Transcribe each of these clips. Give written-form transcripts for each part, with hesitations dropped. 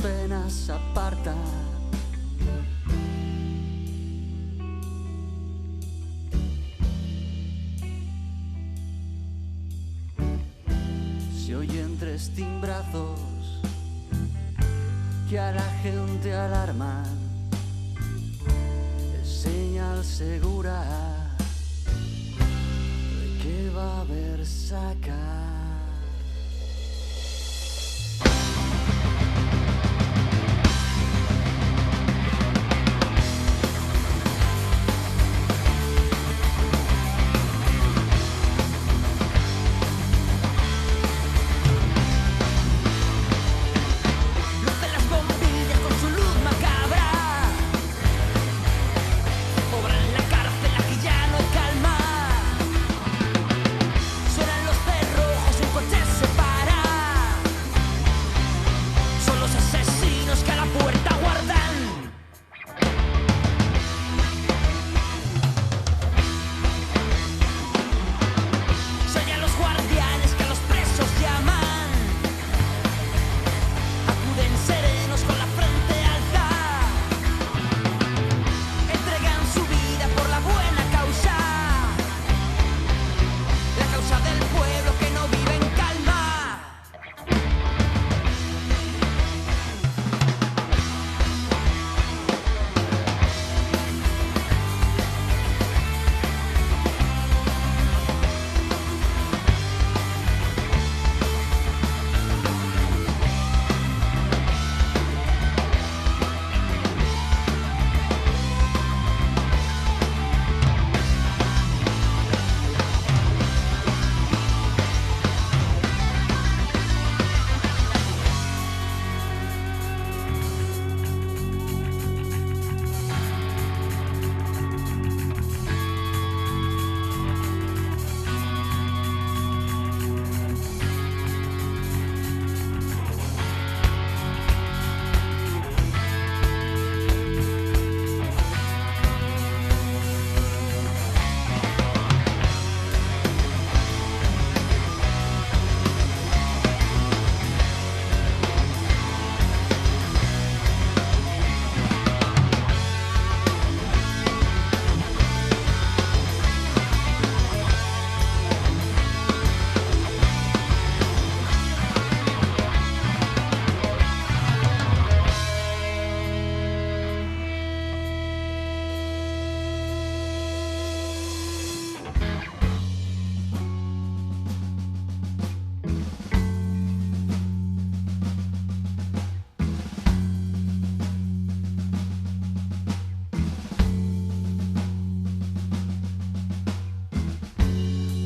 penas apartan. Se oyen tres timbrazos que a la gente alarman. Es señal segura de que va a haber saca.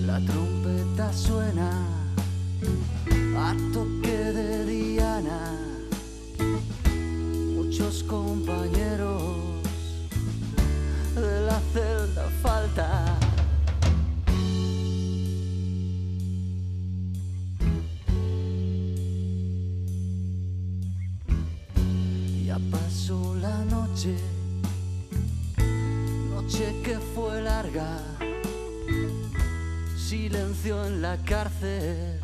La trompeta suena a toque de diana. Muchos compañeros de la celda faltan. Ya pasó la noche, noche que fue larga. Silencio en la cárcel,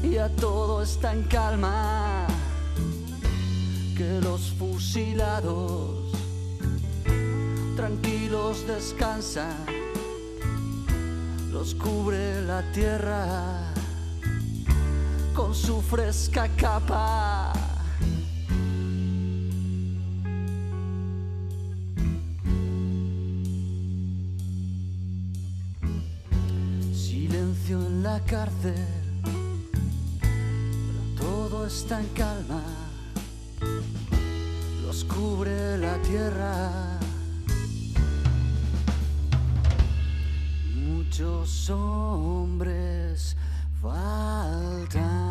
ya todo está en calma. Que los fusilados tranquilos descansan, los cubre la tierra con su fresca capa. En la cárcel, pero todo está en calma, los cubre la tierra. Muchos hombres faltan.